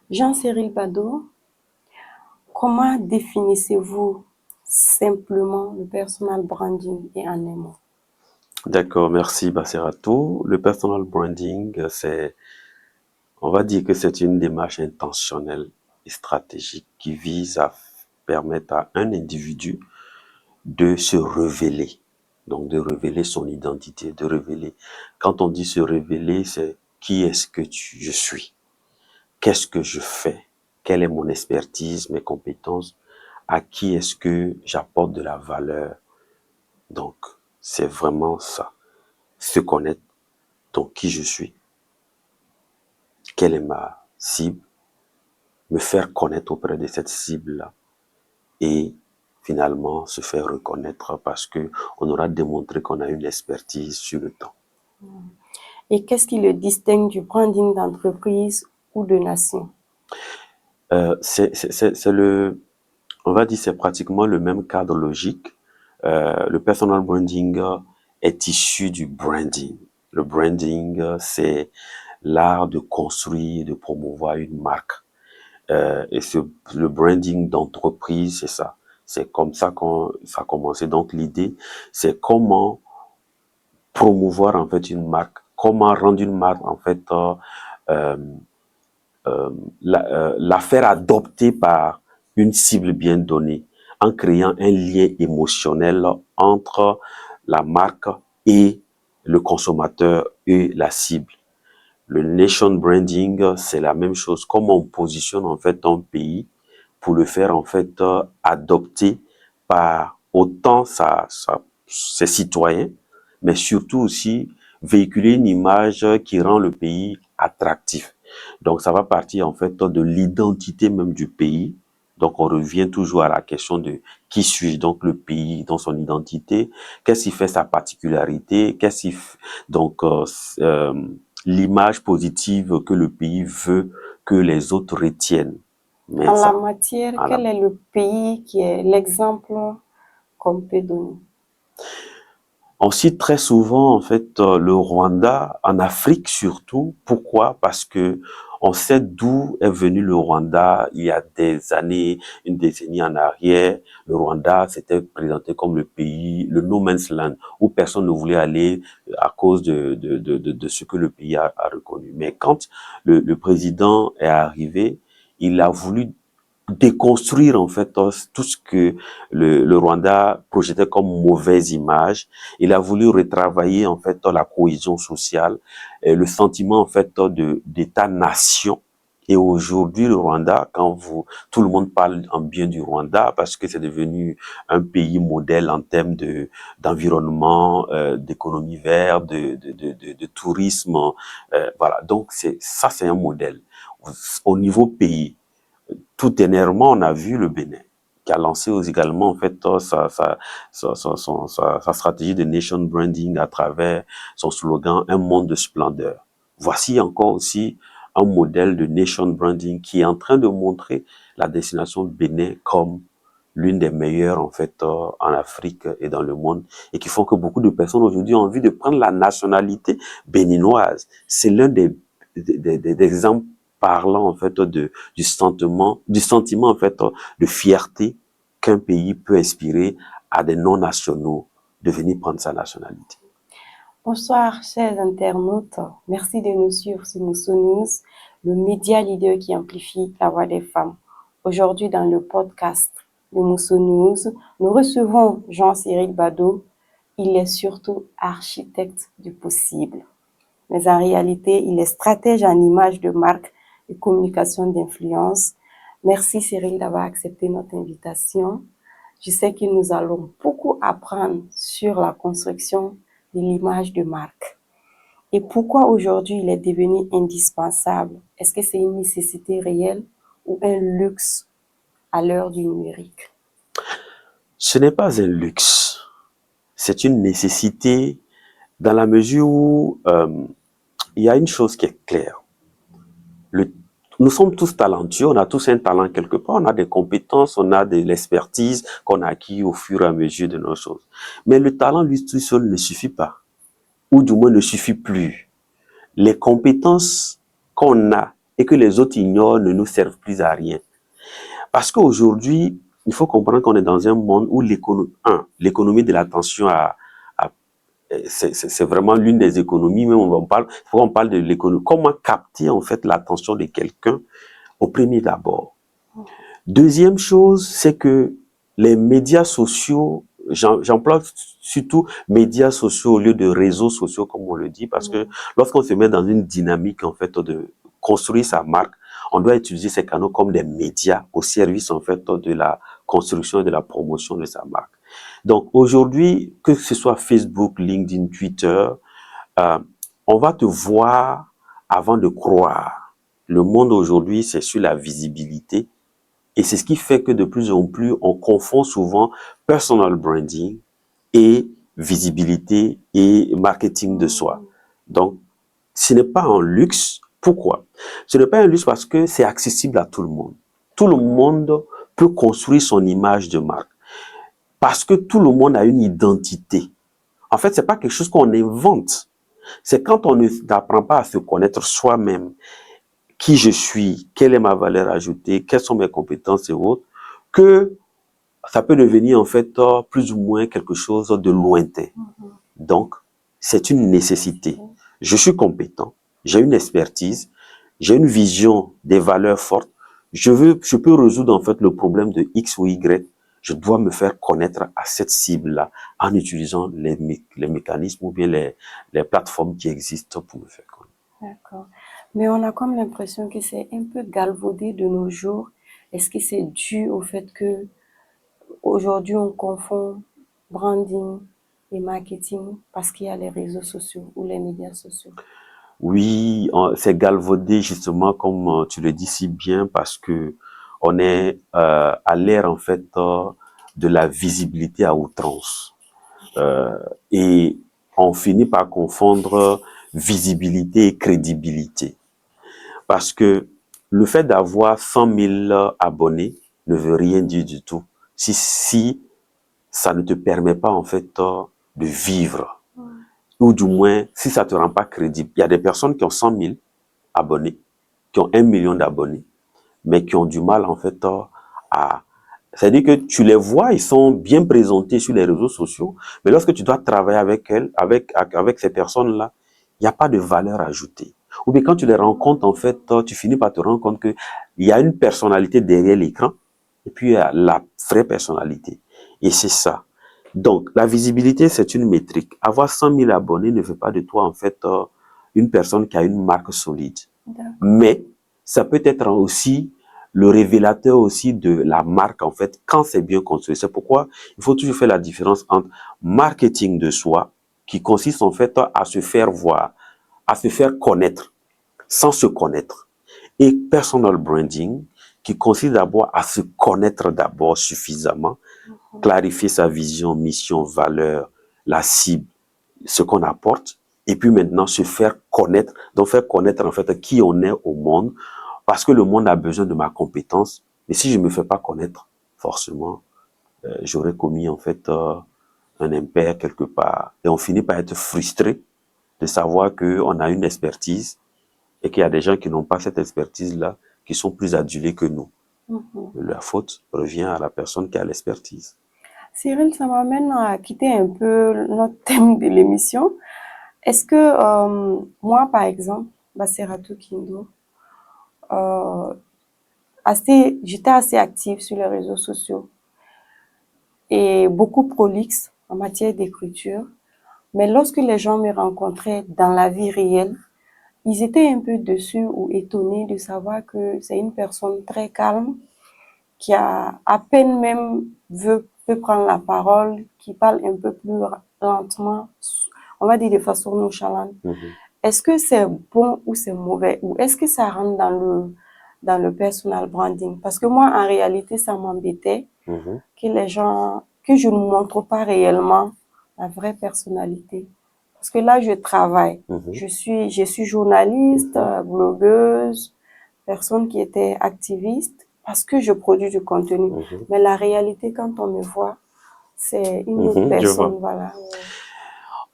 Jean-Cyril Bado, comment définissez-vous simplement le personal branding et en un mot? D'accord, merci Basserato. Le personal branding, on va dire que c'est une démarche intentionnelle et stratégique qui vise à permettre à un individu de se révéler. Donc de révéler son identité, de révéler. Quand on dit se révéler, c'est qui est-ce que je suis? Qu'est-ce que je fais? Quelle est mon expertise, mes compétences? À qui est-ce que j'apporte de la valeur? Donc, c'est vraiment ça. Se connaître, donc qui je suis, quelle est ma cible, me faire connaître auprès de cette cible-là et finalement se faire reconnaître parce que on aura démontré qu'on a une expertise sur le temps. Et qu'est-ce qui le distingue du branding d'entreprise ou de nation? On va dire, c'est pratiquement le même cadre logique. Le personal branding est issu du branding. Le branding, c'est l'art de construire et de promouvoir une marque. Le branding d'entreprise, c'est ça. C'est comme ça qu'on ça a commencé. Donc l'idée, c'est comment promouvoir en fait une marque, comment rendre une marque en fait euh, la faire adopter par une cible bien donnée, en créant un lien émotionnel entre la marque et le consommateur et la cible. Le nation branding, c'est la même chose. Comment on positionne en fait un pays pour le faire en fait adopter par autant ses citoyens, mais surtout aussi véhiculer une image qui rend le pays attractif. Donc ça va partir en fait de l'identité même du pays. Donc on revient toujours à la question de qui suis-je, donc le pays dans son identité, qu'est-ce qui fait sa particularité, donc l'image positive que le pays veut que les autres retiennent. Mais En la ça, matière, voilà. quel est le pays qui est l'exemple qu'on peut donner? On cite très souvent en fait le Rwanda, en Afrique surtout. Pourquoi? Parce que on sait d'où est venu le Rwanda il y a des années, une décennie en arrière. Le Rwanda s'était présenté comme le pays, le no man's land, où personne ne voulait aller à cause de ce que le pays a reconnu. Mais quand le président est arrivé, il a voulu déconstruire en fait tout ce que le Rwanda projetait comme mauvaise image. Il a voulu retravailler en fait la cohésion sociale, et le sentiment en fait d'État-nation. Et aujourd'hui, le Rwanda, tout le monde parle en bien du Rwanda parce que c'est devenu un pays modèle en termes d'environnement, d'économie verte, de tourisme. Voilà. Donc c'est un modèle. Au niveau pays, tout dernièrement, on a vu le Bénin qui a lancé également en fait sa stratégie de nation branding à travers son slogan Un monde de splendeur. Voici encore aussi un modèle de nation branding qui est en train de montrer la destination Bénin comme l'une des meilleures en fait en Afrique et dans le monde et qui font que beaucoup de personnes aujourd'hui ont envie de prendre la nationalité béninoise. C'est l'un des exemples parlant en fait du sentiment en fait de fierté qu'un pays peut inspirer à des non-nationaux de venir prendre sa nationalité. Bonsoir, chers internautes. Merci de nous suivre sur Mousso News, le média leader qui amplifie la voix des femmes. Aujourd'hui, dans le podcast de Mousso News, nous recevons Jean-Cyril Bado. Il est surtout architecte du possible. Mais en réalité, il est stratège en image de marque et communication d'influence. Merci Cyril d'avoir accepté notre invitation. Je sais que nous allons beaucoup apprendre sur la construction de l'image de marque. Et pourquoi aujourd'hui il est devenu indispensable? Est-ce que c'est une nécessité réelle ou un luxe à l'heure du numérique? Ce n'est pas un luxe, c'est une nécessité dans la mesure où il y a une chose qui est claire. Nous sommes tous talentueux, on a tous un talent quelque part, on a des compétences, on a de l'expertise qu'on a acquis au fur et à mesure de nos choses. Mais le talent, lui tout seul, ne suffit pas, ou du moins ne suffit plus. Les compétences qu'on a et que les autres ignorent ne nous servent plus à rien. Parce qu'aujourd'hui, il faut comprendre qu'on est dans un monde où l'économie de l'attention c'est vraiment l'une des économies, mais on parle de l'économie. Comment capter en fait l'attention de quelqu'un au premier d'abord. Deuxième chose, c'est que les médias sociaux, j'emploie surtout médias sociaux au lieu de réseaux sociaux, comme on le dit, parce que lorsqu'on se met dans une dynamique, en fait, de construire sa marque, on doit utiliser ces canaux comme des médias au service, en fait, de la construction et de la promotion de sa marque. Donc, aujourd'hui, que ce soit Facebook, LinkedIn, Twitter, on va te voir avant de croire. Le monde aujourd'hui, c'est sur la visibilité. Et c'est ce qui fait que de plus en plus, on confond souvent personal branding et visibilité et marketing de soi. Donc, ce n'est pas un luxe. Pourquoi? Ce n'est pas un luxe parce que c'est accessible à tout le monde. Tout le monde peut construire son image de marque. Parce que tout le monde a une identité. En fait, c'est pas quelque chose qu'on invente. C'est quand on n'apprend pas à se connaître soi-même, qui je suis, quelle est ma valeur ajoutée, quelles sont mes compétences et autres, que ça peut devenir en fait plus ou moins quelque chose de lointain. Donc, c'est une nécessité. Je suis compétent, j'ai une expertise, j'ai une vision des valeurs fortes. Je peux résoudre en fait le problème de X ou Y. Je dois me faire connaître à cette cible-là en utilisant les mécanismes ou bien les plateformes qui existent pour me faire connaître. D'accord. Mais on a comme l'impression que c'est un peu galvaudé de nos jours. Est-ce que c'est dû au fait que aujourd'hui on confond branding et marketing parce qu'il y a les réseaux sociaux ou les médias sociaux? Oui, c'est galvaudé justement comme tu le dis si bien parce que on est à l'ère en fait de la visibilité à outrance et on finit par confondre visibilité et crédibilité parce que le fait d'avoir 100 000 abonnés ne veut rien dire du tout si ça ne te permet pas en fait de vivre. Ou du moins, si ça te rend pas crédible. Il y a des personnes qui ont 100 000 abonnés, qui ont 1 million d'abonnés, mais qui ont du mal, en fait, à... C'est-à-dire que tu les vois, ils sont bien présentés sur les réseaux sociaux, mais lorsque tu dois travailler avec elles, avec ces personnes-là, il n'y a pas de valeur ajoutée. Ou bien quand tu les rencontres, en fait, tu finis par te rendre compte qu'il y a une personnalité derrière l'écran, et puis il y a la vraie personnalité. Et c'est ça. Donc, la visibilité, c'est une métrique. Avoir 100 000 abonnés ne fait pas de toi, en fait, une personne qui a une marque solide. Mais ça peut être aussi le révélateur aussi de la marque, en fait, quand c'est bien construit. C'est pourquoi il faut toujours faire la différence entre marketing de soi, qui consiste, en fait, à se faire voir, à se faire connaître, sans se connaître, et personal branding, qui consiste d'abord à se connaître d'abord suffisamment, clarifier sa vision, mission, valeur, la cible, ce qu'on apporte, et puis maintenant se faire connaître, donc faire connaître en fait qui on est au monde, parce que le monde a besoin de ma compétence, mais si je me fais pas connaître, forcément, j'aurais commis en fait un impair quelque part, et on finit par être frustré de savoir qu'on a une expertise et qu'il y a des gens qui n'ont pas cette expertise-là, qui sont plus adulés que nous. La faute revient à la personne qui a l'expertise. Cyril, ça m'amène à quitter un peu notre thème de l'émission. Est-ce que moi, par exemple, Basseratou Kindo, j'étais assez active sur les réseaux sociaux et beaucoup prolixe en matière d'écriture. Mais lorsque les gens me rencontraient dans la vie réelle, ils étaient un peu déçus ou étonnés de savoir que c'est une personne très calme, qui a à peine même peut prendre la parole, qui parle un peu plus lentement, on va dire de façon nonchalante. Est-ce que c'est bon ou c'est mauvais? Ou est-ce que ça rentre dans le personal branding? Parce que moi, en réalité, ça m'embêtait que les gens, que je ne montre pas réellement la vraie personnalité. Parce que là, je travaille. Je suis journaliste, blogueuse, personne qui était activiste, parce que je produis du contenu. Mais la réalité, quand on me voit, c'est une autre personne, voilà.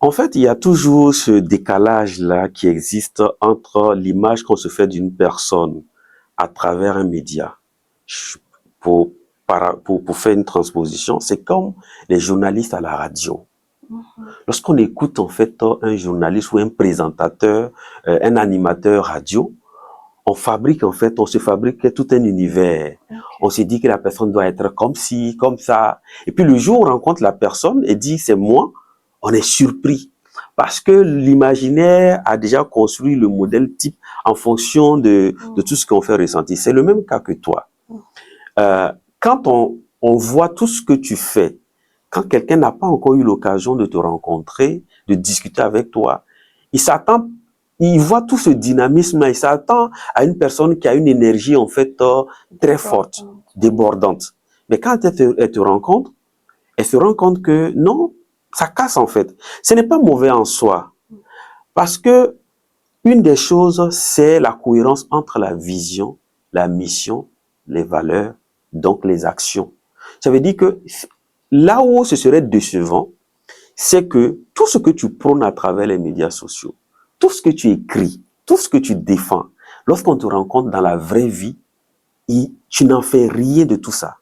En fait, il y a toujours ce décalage-là qui existe entre l'image qu'on se fait d'une personne à travers un média. Pour, pour faire une transposition, c'est comme les journalistes à la radio. Lorsqu'on écoute en fait un journaliste ou un présentateur, un animateur radio, on se fabrique tout un univers. Okay. On se dit que la personne doit être comme ci, comme ça. Et puis le jour où on rencontre la personne et dit c'est moi, on est surpris. Parce que l'imaginaire a déjà construit le modèle type en fonction de tout ce qu'on fait ressentir. C'est le même cas que toi. Quand on voit tout ce que tu fais, quand quelqu'un n'a pas encore eu l'occasion de te rencontrer, de discuter avec toi, il voit tout ce dynamisme-là, il s'attend à une personne qui a une énergie en fait très forte, débordante. Mais quand elle te rencontre, elle se rend compte que non, ça casse en fait. Ce n'est pas mauvais en soi. Parce que une des choses, c'est la cohérence entre la vision, la mission, les valeurs, donc les actions. Ça veut dire que là où ce serait décevant, c'est que tout ce que tu prônes à travers les médias sociaux, tout ce que tu écris, tout ce que tu défends, lorsqu'on te rencontre dans la vraie vie, tu n'en fais rien de tout ça.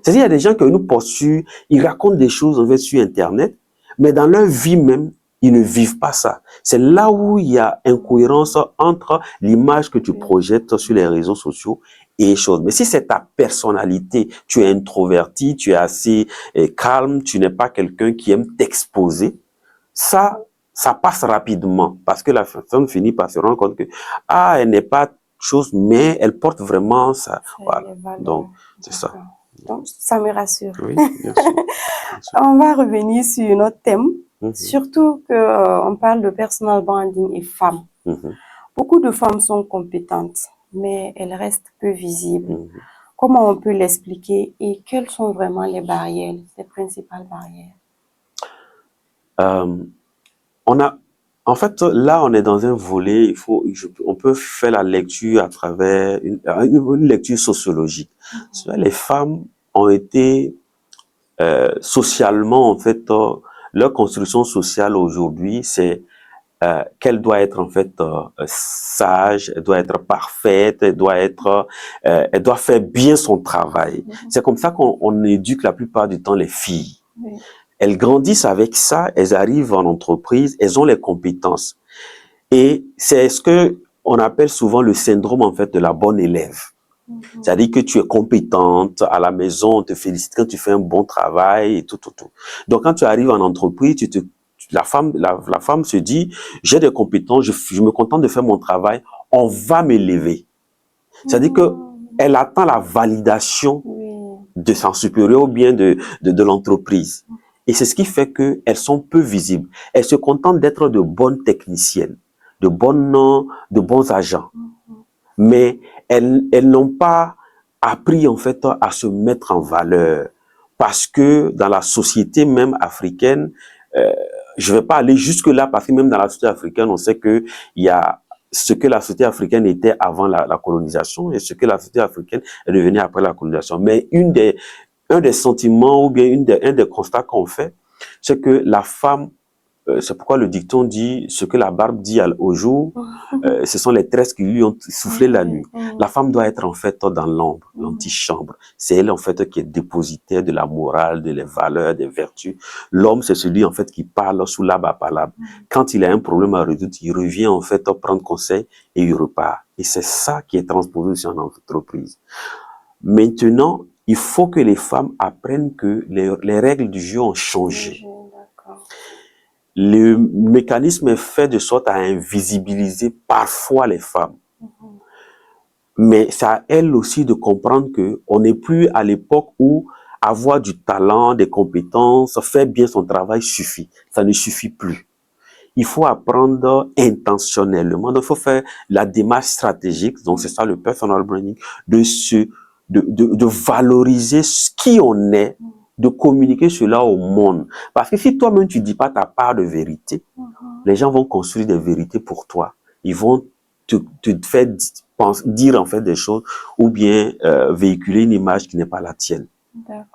C'est-à-dire, il y a des gens qui nous poursuivent, ils racontent des choses en fait sur Internet, mais dans leur vie même, ils ne vivent pas ça. C'est là où il y a incohérence entre l'image que tu projettes sur les réseaux sociaux et les choses. Mais si c'est ta personnalité, tu es introverti, tu es assez calme, tu n'es pas quelqu'un qui aime t'exposer, ça passe rapidement parce que la personne finit par se rendre compte que elle n'est pas chose, mais elle porte vraiment ça. Voilà. Donc, c'est ça. Donc, ça me rassure. Oui, bien sûr. On va revenir sur un autre thème, surtout qu'on parle de personal branding et femmes. Beaucoup de femmes sont compétentes, mais elles restent peu visibles. Comment on peut l'expliquer et quelles sont vraiment les barrières, les principales barrières? En fait, là, on est dans un volet, on peut faire la lecture à travers une lecture sociologique. Les femmes ont été socialement, en fait, leur construction sociale aujourd'hui, c'est qu'elle doit être en fait sage, elle doit être parfaite, elle doit faire bien son travail. C'est comme ça qu'on éduque la plupart du temps les filles. Elles grandissent avec ça, elles arrivent en entreprise, elles ont les compétences. Et c'est ce que on appelle souvent le syndrome en fait de la bonne élève. C'est-à-dire que tu es compétente à la maison, on te félicite quand tu fais un bon travail et tout. Donc quand tu arrives en entreprise, la femme se dit, j'ai des compétences, je me contente de faire mon travail, on va m'élever. C'est-à-dire que elle attend la validation de son supérieur ou bien de l'entreprise. Et c'est ce qui fait qu'elles sont peu visibles. Elles se contentent d'être de bonnes techniciennes, de bons agents. Mais elles n'ont pas appris en fait à se mettre en valeur. Parce que dans la société même africaine, je ne vais pas aller jusque-là parce que même dans la société africaine, on sait qu'il y a ce que la société africaine était avant la colonisation et ce que la société africaine est devenue après la colonisation. Mais un des sentiments ou bien un des constats qu'on fait, c'est que la femme, c'est pourquoi le dicton dit ce que la barbe dit au jour, ce sont les tresses qui lui ont soufflé la nuit. La femme doit être en fait dans l'ombre, l'antichambre. C'est elle en fait qui est dépositaire de la morale, des valeurs, des vertus. L'homme, c'est celui en fait qui parle sous l'arbre à l'arbre. Quand il a un problème à résoudre, il revient en fait prendre conseil et il repart. Et c'est ça qui est transposé sur une entreprise. Maintenant, il faut que les femmes apprennent que les règles du jeu ont changé. Le mécanisme est fait de sorte à invisibiliser parfois les femmes. Mais c'est à elles aussi de comprendre qu'on n'est plus à l'époque où avoir du talent, des compétences, faire bien son travail suffit. Ça ne suffit plus. Il faut apprendre intentionnellement. Donc, il faut faire la démarche stratégique. Donc, c'est ça le personal branding, de valoriser qui on est, de communiquer cela au monde. Parce que si toi-même tu dis pas ta part de vérité, les gens vont construire des vérités pour toi. Ils vont te faire dire en fait des choses ou bien véhiculer une image qui n'est pas la tienne.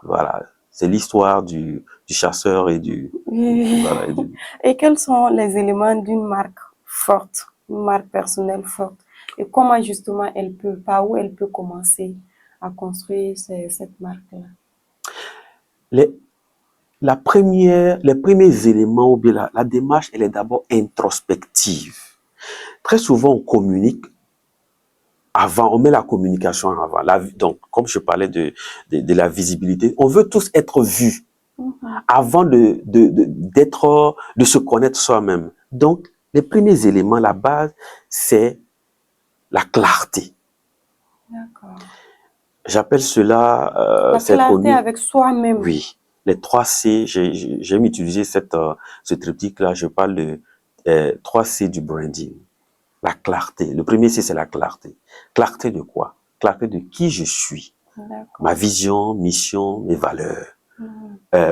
Voilà. C'est l'histoire du chasseur et du... Oui. Voilà, Et quels sont les éléments d'une marque forte, une marque personnelle forte? Et comment justement par où elle peut commencer à construire cette marque-là? les premiers éléments ou bien la démarche, elle est d'abord introspective. Très souvent, on communique avant, on met la communication avant. Donc, comme je parlais de la visibilité, on veut tous être vus avant de se connaître soi-même. Donc, les premiers éléments, la base, c'est la clarté. D'accord. J'appelle cela... La clarté avec soi-même. Oui. Les 3 C, j'aime utiliser ce triptyque-là, je parle de 3 C du branding. La clarté. Le premier C, c'est la clarté. Clarté de quoi? Clarté de qui je suis. Ma vision, mission, mes valeurs,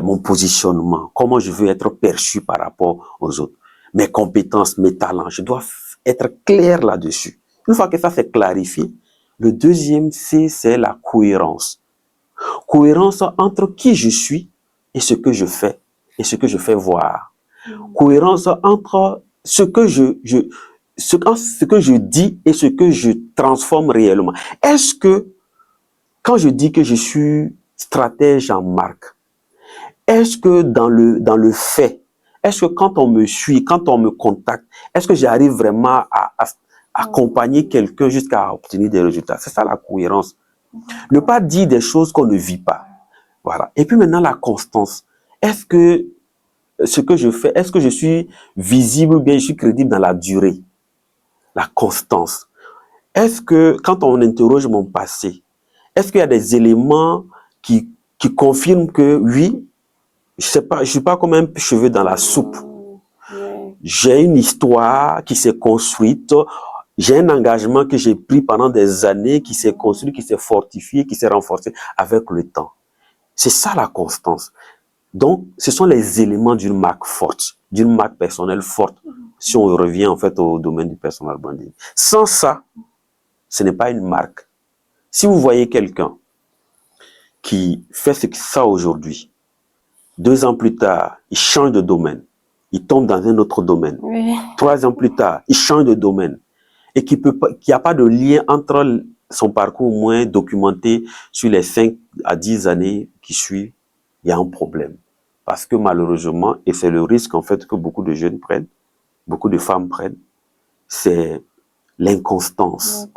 mon positionnement, comment je veux être perçu par rapport aux autres, mes compétences, mes talents. Je dois être clair là-dessus. Une fois que ça c'est clarifié, le deuxième C, c'est la cohérence. Cohérence entre qui je suis et ce que je fais et ce que je fais voir. Cohérence entre ce que ce que je dis et ce que je transforme réellement. Est-ce que quand je dis que je suis stratège en marque, est-ce que dans le fait, est-ce que quand on me suit, quand on me contacte, est-ce que j'arrive vraiment à accompagner quelqu'un jusqu'à obtenir des résultats? C'est ça la cohérence. Ne pas dire des choses qu'on ne vit pas. Voilà. Et puis maintenant, la constance. Est-ce que ce que je fais, est-ce que je suis visible ou bien je suis crédible dans la durée? La constance. Est-ce que quand on interroge mon passé, est-ce qu'il y a des éléments qui confirment que oui, je suis pas comme un cheveu dans la soupe. J'ai une histoire qui s'est construite, j'ai un engagement que j'ai pris pendant des années, qui s'est construit, qui s'est fortifié, qui s'est renforcé avec le temps. C'est ça la constance. Donc, ce sont les éléments d'une marque forte, d'une marque personnelle forte, si on revient en fait au domaine du personal branding. Sans ça, ce n'est pas une marque. Si vous voyez quelqu'un qui fait ça aujourd'hui, 2 ans plus tard, il change de domaine, il tombe dans un autre domaine. 3 ans plus tard, il change de domaine et qu'il n'y a pas de lien entre son parcours moins documenté sur les 5 à 10 années qui suivent, il y a un problème. Parce que malheureusement, et c'est le risque en fait que beaucoup de jeunes prennent, beaucoup de femmes prennent, c'est l'inconstance,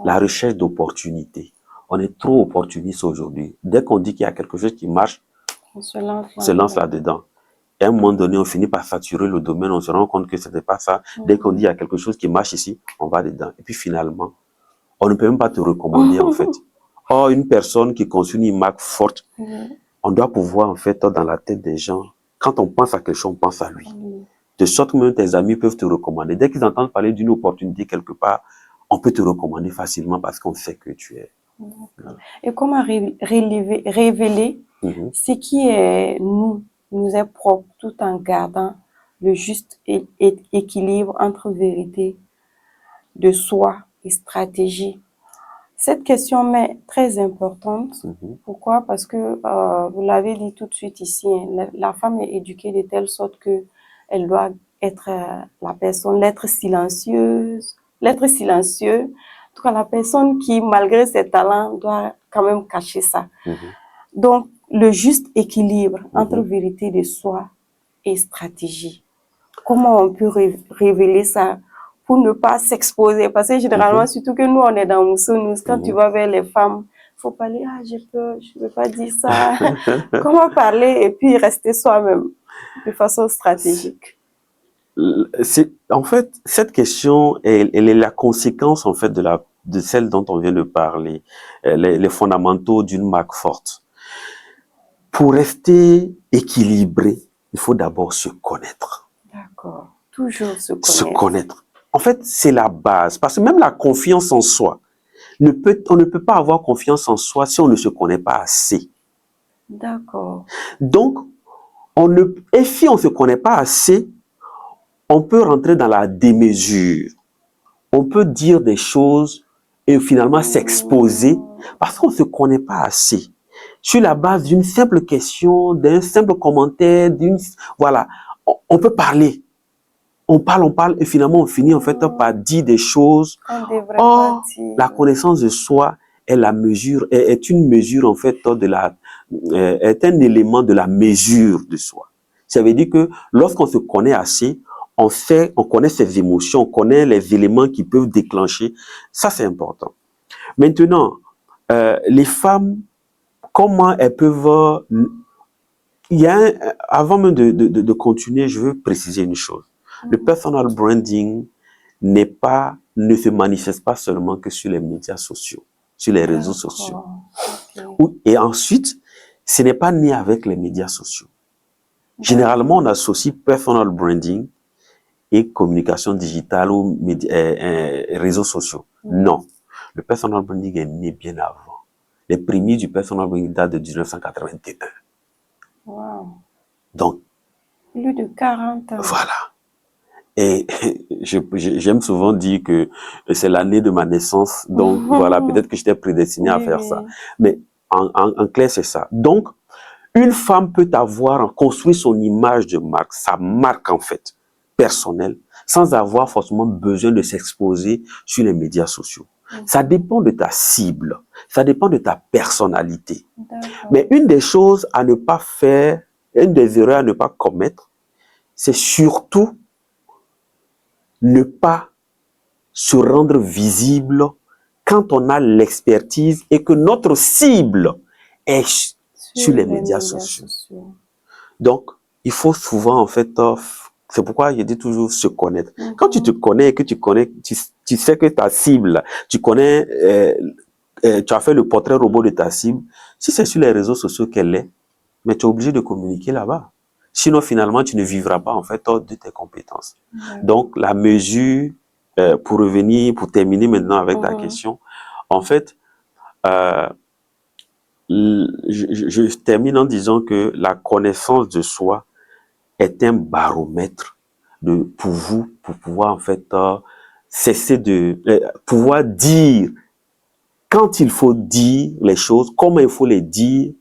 la recherche d'opportunités. On est trop opportuniste aujourd'hui. Dès qu'on dit qu'il y a quelque chose qui marche, on se lance là-dedans. Et à un moment donné, on finit par saturer le domaine, on se rend compte que ce n'est pas ça. Dès qu'on dit qu'il y a quelque chose qui marche ici, on va dedans. Et puis finalement, on ne peut même pas te recommander en fait. Or, une personne qui construit une marque forte, on doit pouvoir en fait dans la tête des gens, quand on pense à quelque chose, on pense à lui. De sorte que même tes amis peuvent te recommander. Dès qu'ils entendent parler d'une opportunité quelque part, on peut te recommander facilement parce qu'on sait que tu es. Et comment révéler ce qui est nous est propre tout en gardant le juste équilibre entre vérité de soi et stratégie? Cette question m'est très importante. Pourquoi? Parce que vous l'avez dit tout de suite ici, la femme est éduquée de telle sorte que elle doit être l'être silencieuse, l'être silencieux. En tout cas, la personne qui, malgré ses talents, doit quand même cacher ça. Donc, le juste équilibre entre vérité de soi et stratégie. Comment on peut révéler ça pour ne pas s'exposer? Parce que généralement, surtout que nous, on est dans Moussounous, quand tu vas vers les femmes, il faut parler, j'ai peur, je ne veux pas dire ça. Comment parler et puis rester soi-même de façon stratégique? En fait, cette question, elle est la conséquence en fait de celle dont on vient de parler, les fondamentaux d'une marque forte. Pour rester équilibré, il faut d'abord se connaître. D'accord. Toujours se connaître. Se connaître. En fait, c'est la base. Parce que même la confiance en soi, on ne peut pas avoir confiance en soi si on ne se connaît pas assez. D'accord. Donc, et si on ne se connaît pas assez, on peut rentrer dans la démesure. On peut dire des choses et finalement s'exposer parce qu'on ne se connaît pas assez. sur la base d'une simple question, d'un simple commentaire, voilà, on peut parler. On parle, et finalement, on finit en fait par dire des choses. Or, la connaissance de soi est la mesure, est une mesure en fait est un élément de la mesure de soi. Ça veut dire que lorsqu'on se connaît assez, on connaît ses émotions, on connaît les éléments qui peuvent déclencher. Ça, c'est important. Maintenant, les femmes, comment elles peuvent... avant même de continuer, je veux préciser une chose. Le personal branding ne se manifeste pas seulement que sur les médias sociaux, sur les réseaux sociaux. Okay. Et ensuite, ce n'est pas né avec les médias sociaux. Généralement, on associe personal branding et communication digitale ou réseaux sociaux. Non. Le personal branding est né bien avant. Les prémices du personal branding datent de 1981. Wow. Donc, plus de 40 ans. Voilà. Et j'aime souvent dire que c'est l'année de ma naissance. Donc, voilà, peut-être que j'étais prédestiné à faire ça. Mais en clair, c'est ça. Donc, une femme peut construit son image de marque, sa marque en fait, personnelle, sans avoir forcément besoin de s'exposer sur les médias sociaux. Ça dépend de ta cible, ça dépend de ta personnalité. Mais une des choses à ne pas faire, une des erreurs à ne pas commettre, c'est surtout ne pas se rendre visible quand on a l'expertise et que notre cible est sur les médias sociaux. Donc, il faut souvent, en fait, c'est pourquoi je dis toujours se connaître. Quand tu te connais, que tu sais que ta cible, tu connais, tu as fait le portrait robot de ta cible, si c'est sur les réseaux sociaux qu'elle est, mais tu es obligé de communiquer là-bas. Sinon, finalement, tu ne vivras pas, en fait, de tes compétences. Donc, la mesure, pour terminer maintenant avec ta question, en fait, je termine en disant que la connaissance de soi est un baromètre pour vous, pour pouvoir, en fait, cesser pouvoir dire quand il faut dire les choses, comment il faut les dire,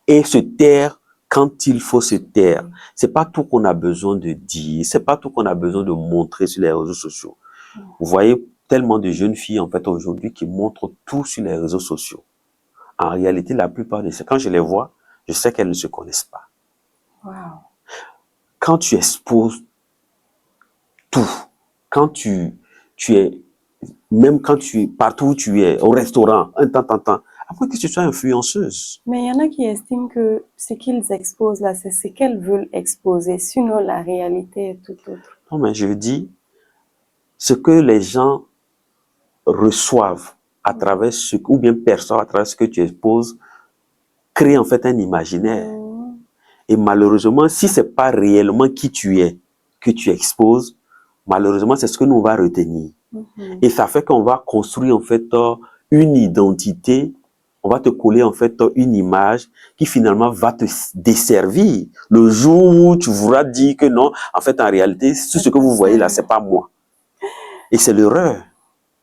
et se taire quand il faut se taire. C'est pas tout qu'on a besoin de dire, c'est pas tout qu'on a besoin de montrer sur les réseaux sociaux. Vous voyez tellement de jeunes filles, en fait, aujourd'hui, qui montrent tout sur les réseaux sociaux. En réalité, la plupart de ces, quand je les vois, je sais qu'elles ne se connaissent pas. Wow. Quand tu exposes tout, quand tu es, même quand partout où tu es, au restaurant, après que tu sois influenceuse. Mais il y en a qui estiment que ce qu'ils exposent là, c'est ce qu'elles veulent exposer, sinon la réalité est tout autre. Non, mais je dis, ce que les gens reçoivent à travers ou bien perçoivent à travers ce que tu exposes, crée en fait un imaginaire. Et malheureusement, si c'est pas réellement qui tu es que tu exposes, malheureusement, c'est ce que nous on va retenir. Et ça fait qu'on va construire en fait une identité, on va te coller en fait une image qui finalement va te desservir le jour où tu voudras dire que non, en fait en réalité, tout ce que vous voyez là, c'est pas moi. Et c'est l'erreur.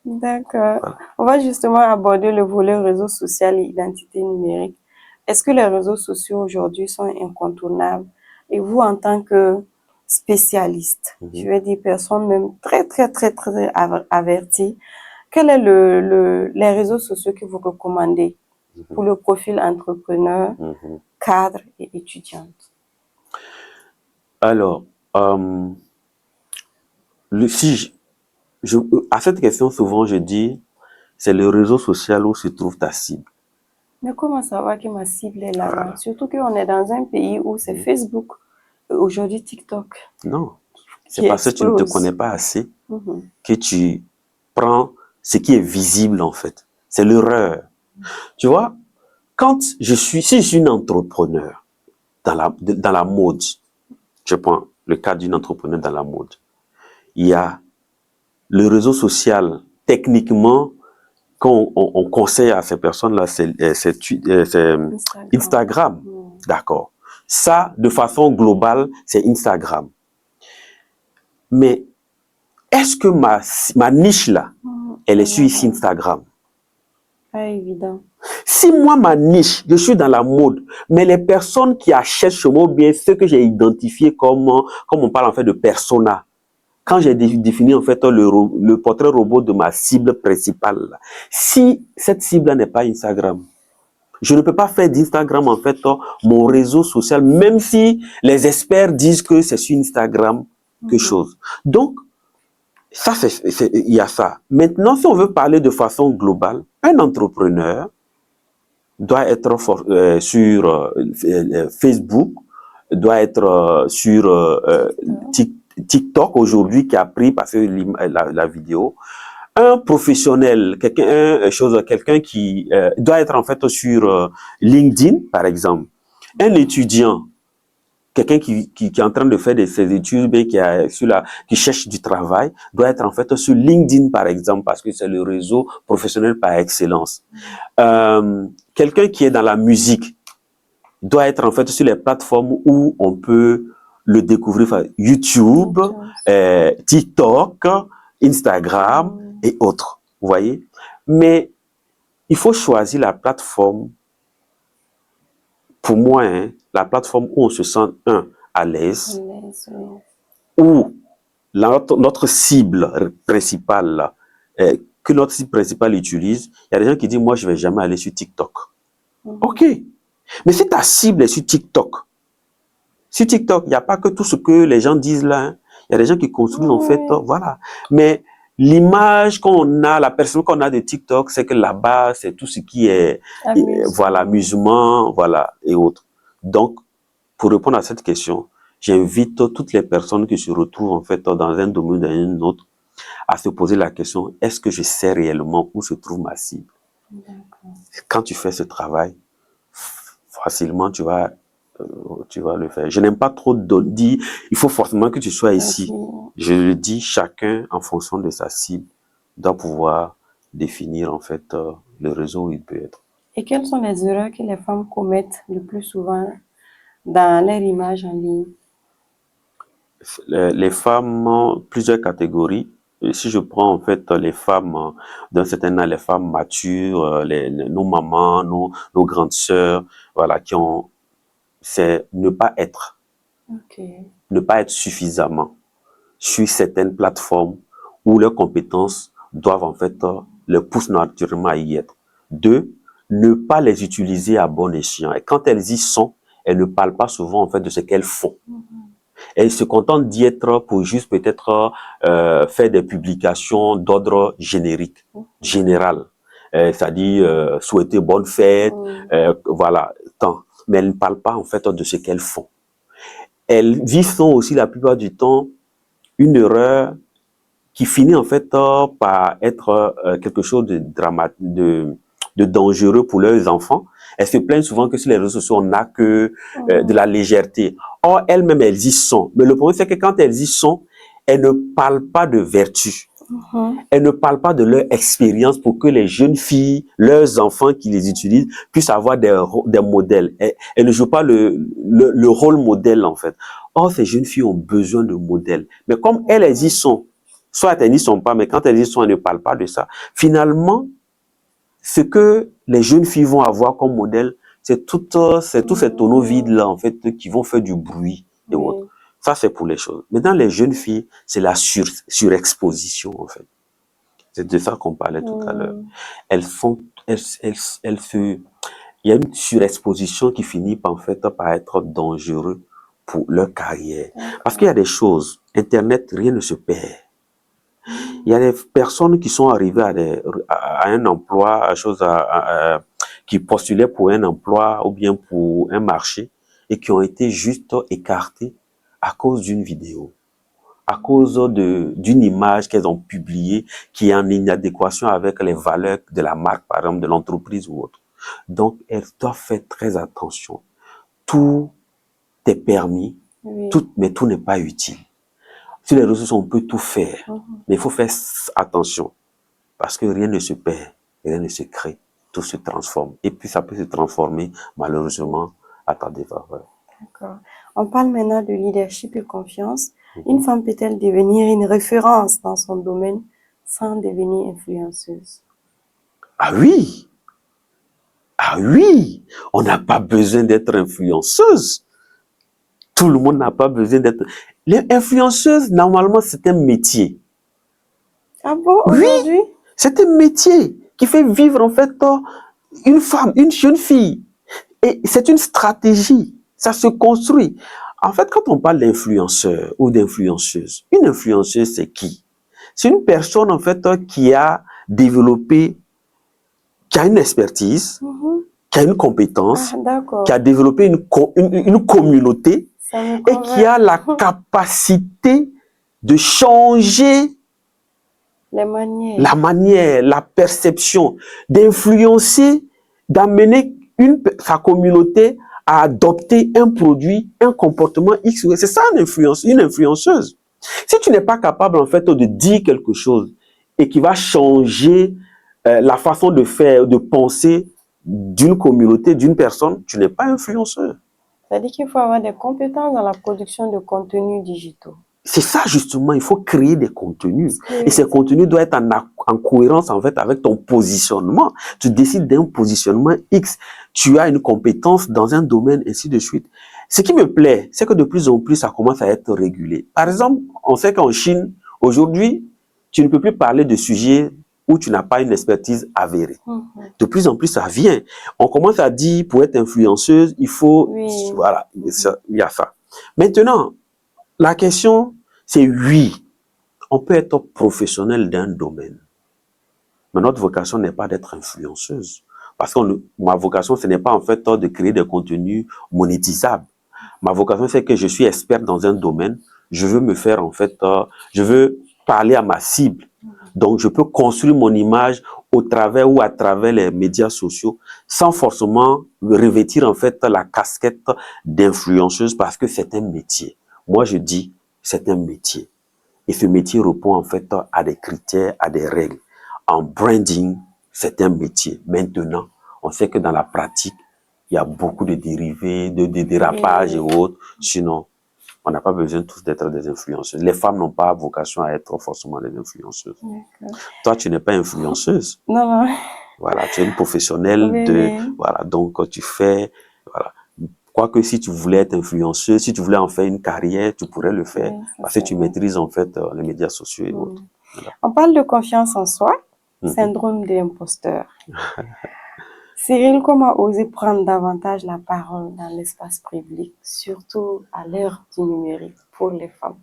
D'accord. Voilà. On va justement aborder le volet réseau social et identité numérique. Est-ce que les réseaux sociaux aujourd'hui sont incontournables? Et vous, en tant que spécialiste, je vais dire personne même très avertie, quel est les réseaux sociaux que vous recommandez pour le profil entrepreneur, cadre et étudiante? Alors, à cette question, souvent, je dis, c'est le réseau social où se trouve ta cible. Mais comment savoir que ma cible est là-bas? Voilà. Surtout qu'on est dans un pays où c'est Facebook, aujourd'hui TikTok. Non, c'est parce que tu ne te connais pas assez que tu prends ce qui est visible, en fait. C'est l'erreur. Tu vois, si je suis une entrepreneur dans la mode, je prends le cas d'une entrepreneur dans la mode, il y a le réseau social, techniquement, quand on conseille à ces personnes-là, c'est Instagram. D'accord. Ça, de façon globale, c'est Instagram. Mais est-ce que ma niche là, elle est sur Instagram? Pas évident. Si moi, ma niche, je suis dans la mode, mais les personnes qui achètent chez moi, ou bien ceux que j'ai identifiés comme on parle en fait de persona, quand j'ai défini en fait le portrait robot de ma cible principale, si cette cible n'est pas Instagram, je ne peux pas faire d'Instagram en fait mon réseau social, même si les experts disent que c'est sur Instagram quelque chose. Donc, ça, il y a ça. Maintenant, si on veut parler de façon globale, un entrepreneur doit être sur Facebook, doit être sur TikTok aujourd'hui qui a pris parce que la vidéo. Un professionnel, quelqu'un qui doit être en fait sur LinkedIn, par exemple. Un étudiant, quelqu'un qui est en train de faire ses études et qui cherche du travail, doit être en fait sur LinkedIn, par exemple, parce que c'est le réseau professionnel par excellence. Quelqu'un qui est dans la musique doit être en fait sur les plateformes où on peut le découvrir, YouTube, TikTok, Instagram et autres, vous voyez. Mais il faut choisir la plateforme, pour moi, la plateforme où on se sent, à l'aise, où notre cible principale, que notre cible principale utilise. Il y a des gens qui disent, moi, je ne vais jamais aller sur TikTok. OK. Mais si ta cible est sur TikTok, il n'y a pas que tout ce que les gens disent là. Il y a des gens qui construisent en fait, voilà. Mais l'image qu'on a, la personne qu'on a de TikTok, c'est que là-bas, c'est tout ce qui est, voilà, amusement, voilà, et autres. Donc, pour répondre à cette question, j'invite toutes les personnes qui se retrouvent en fait dans un domaine ou dans un autre à se poser la question, est-ce que je sais réellement où se trouve ma cible? Quand tu fais ce travail, facilement tu vas le faire. Je n'aime pas trop dire, il faut forcément que tu sois ici. Je le dis, chacun en fonction de sa cible doit pouvoir définir en fait le réseau où il peut être. Et quelles sont les erreurs que les femmes commettent le plus souvent dans leur image en ligne? Les femmes ont plusieurs catégories. Et si je prends en fait les femmes d'un certain âge, les femmes matures, nos mamans, nos grandes sœurs, voilà, c'est ne pas être. Ne pas être suffisamment sur certaines plateformes où leurs compétences doivent en fait les poussent naturellement à y être. 2, ne pas les utiliser à bon escient. Et quand elles y sont, elles ne parlent pas souvent en fait de ce qu'elles font. Elles se contentent d'y être pour juste peut-être faire des publications d'ordre générique, général. C'est-à-dire souhaiter bonne fête, voilà, tant. Mais elles ne parlent pas en fait de ce qu'elles font. Elles vivent aussi la plupart du temps une erreur qui finit en fait par être quelque chose de dangereux pour leurs enfants. Elles se plaignent souvent que sur les réseaux sociaux, on n'a que de la légèreté. Or, elles-mêmes, elles y sont. Mais le problème, c'est que quand elles y sont, elles ne parlent pas de vertu. Elles ne parlent pas de leur expérience pour que les jeunes filles, leurs enfants qui les utilisent, puissent avoir des modèles. Elles ne jouent pas le rôle modèle, en fait. Or, ces jeunes filles ont besoin de modèles. Mais comme elles y sont, soit elles n'y sont pas, mais quand elles y sont, elles ne parlent pas de ça. Finalement, ce que les jeunes filles vont avoir comme modèle, c'est tous ces tonneaux vides-là, en fait, qui vont faire du bruit et autres. Ça, c'est pour les choses. Mais dans les jeunes filles, c'est la surexposition, en fait. C'est de ça qu'on parlait tout à l'heure. Il y a une surexposition qui finit par, en fait, par être dangereux pour leur carrière. Parce qu'il y a des choses, Internet, rien ne se perd. Il y a des personnes qui sont arrivées à un emploi, qui postulaient pour un emploi ou bien pour un marché et qui ont été juste écartées à cause d'une vidéo, à cause d'une image qu'elles ont publiée qui est en inadéquation avec les valeurs de la marque, par exemple, de l'entreprise ou autre. Donc, elles doivent faire très attention. Tout est permis, mais tout n'est pas utile. Sur les réseaux sociaux, on peut tout faire, mais il faut faire attention parce que rien ne se perd, rien ne se crée, tout se transforme. Et puis, ça peut se transformer, malheureusement, à ta défaveur. D'accord. On parle maintenant de leadership et confiance. Une femme peut-elle devenir une référence dans son domaine sans devenir influenceuse? Ah oui! Ah oui, on n'a pas besoin d'être influenceuse. Tout le monde n'a pas besoin d'être... Les influenceuses, normalement, c'est un métier. Ah bon, Oui, aujourd'hui? c'est un métier qui fait vivre, en fait, une femme, une jeune fille. Et c'est une stratégie. Ça se construit. En fait, quand on parle d'influenceur ou d'influenceuse, une influenceuse, c'est qui? C'est une personne, en fait, qui a développé, qui a une expertise, qui a une compétence, qui a développé une communauté et qui a la capacité de changer la manière, la perception, d'influencer, d'amener sa communauté à adopter un produit, un comportement X. C'est ça une influenceuse. Si tu n'es pas capable, en fait, de dire quelque chose et qui va changer la façon de faire, de penser d'une communauté, d'une personne, tu n'es pas influenceur. C'est-à-dire qu'il faut avoir des compétences dans la production de contenus digitaux. C'est ça, justement, il faut créer des contenus. Et ces contenus doivent être en cohérence, en fait, avec ton positionnement. Tu décides d'un positionnement X. Tu as une compétence dans un domaine, ainsi de suite. Ce qui me plaît, c'est que de plus en plus, ça commence à être régulé. Par exemple, on sait qu'en Chine, aujourd'hui, tu ne peux plus parler de sujets où tu n'as pas une expertise avérée. De plus en plus, ça vient. On commence à dire, pour être influenceuse, il faut... Voilà, il y a ça. Maintenant, la question, c'est oui, on peut être professionnel d'un domaine. Mais notre vocation n'est pas d'être influenceuse. Parce que ma vocation, ce n'est pas en fait de créer des contenus monétisables. Ma vocation, c'est que je suis expert dans un domaine. Je veux me faire en fait, je veux parler à ma cible. Donc, je peux construire mon image au travers ou à travers les médias sociaux sans forcément revêtir en fait la casquette d'influenceuse parce que c'est un métier. Moi, je dis, c'est un métier. Et ce métier répond en fait à des critères, à des règles. En branding, c'est un métier. Maintenant, on sait que dans la pratique, il y a beaucoup de dérivés, de dérapages et autres. Sinon, on n'a pas besoin tous d'être des influenceuses. Les femmes n'ont pas vocation à être forcément des influenceuses. Toi, tu n'es pas influenceuse. Non. Voilà, tu es une professionnelle voilà, donc tu fais, voilà. Quoique si tu voulais être influenceuse, si tu voulais en faire une carrière, tu pourrais le faire parce que tu maîtrises en fait les médias sociaux et autres. Voilà. On parle de confiance en soi, syndrome de l'imposteur. Cyril, comment oser prendre davantage la parole dans l'espace public, surtout à l'ère du numérique pour les femmes?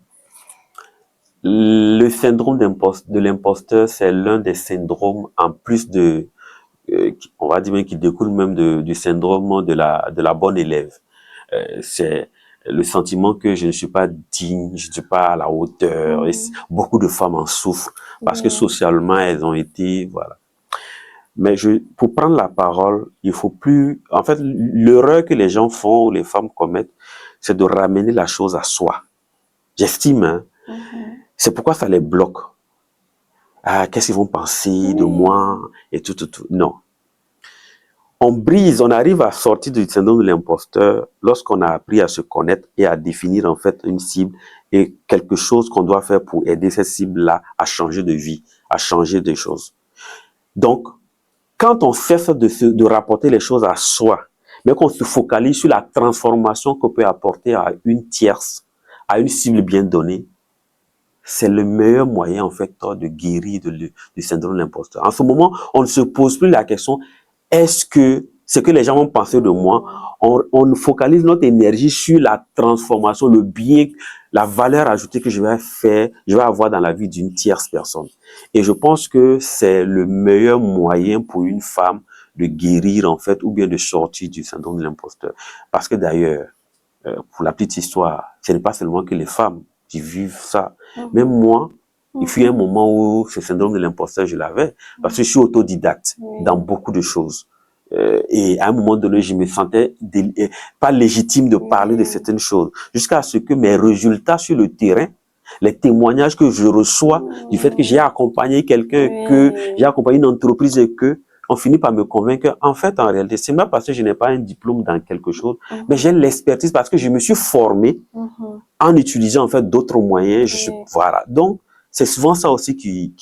Le syndrome de l'imposteur, c'est l'un des syndromes en plus de, on va dire même qui découle même du syndrome de la bonne élève. C'est le sentiment que je ne suis pas digne, je ne suis pas à la hauteur. Et beaucoup de femmes en souffrent parce que socialement, elles ont été, voilà. Mais pour prendre la parole, il faut plus, en fait, l'erreur que les gens font ou les femmes commettent, c'est de ramener la chose à soi. J'estime, hein. C'est pourquoi ça les bloque. Ah, qu'est-ce qu'ils vont penser de moi et tout. Non. On brise, on arrive à sortir du syndrome de l'imposteur lorsqu'on a appris à se connaître et à définir en fait une cible et quelque chose qu'on doit faire pour aider cette cible-là à changer de vie, à changer des choses. Donc, quand on cesse de rapporter les choses à soi, mais qu'on se focalise sur la transformation qu'on peut apporter à une tierce, à une cible bien donnée, c'est le meilleur moyen en fait de guérir du syndrome de l'imposteur. En ce moment, on ne se pose plus la question est-ce que ce que les gens vont penser de moi, on focalise notre énergie sur la transformation, le bien, la valeur ajoutée que je vais avoir dans la vie d'une tierce personne. Et je pense que c'est le meilleur moyen pour une femme de guérir en fait, ou bien de sortir du syndrome de l'imposteur. Parce que d'ailleurs, pour la petite histoire, ce n'est pas seulement que les femmes qui vivent ça. Même moi, il fut un moment où ce syndrome de l'imposteur, je l'avais, parce que je suis autodidacte dans beaucoup de choses. Et à un moment donné, je me sentais pas légitime de parler de certaines choses, jusqu'à ce que mes résultats sur le terrain, les témoignages que je reçois du fait que j'ai accompagné quelqu'un, que j'ai accompagné une entreprise et que on finit par me convaincre en fait, en réalité, c'est même parce que je n'ai pas un diplôme dans quelque chose, mais j'ai l'expertise parce que je me suis formé en utilisant en fait d'autres moyens. Voilà. Donc, c'est souvent ça aussi qui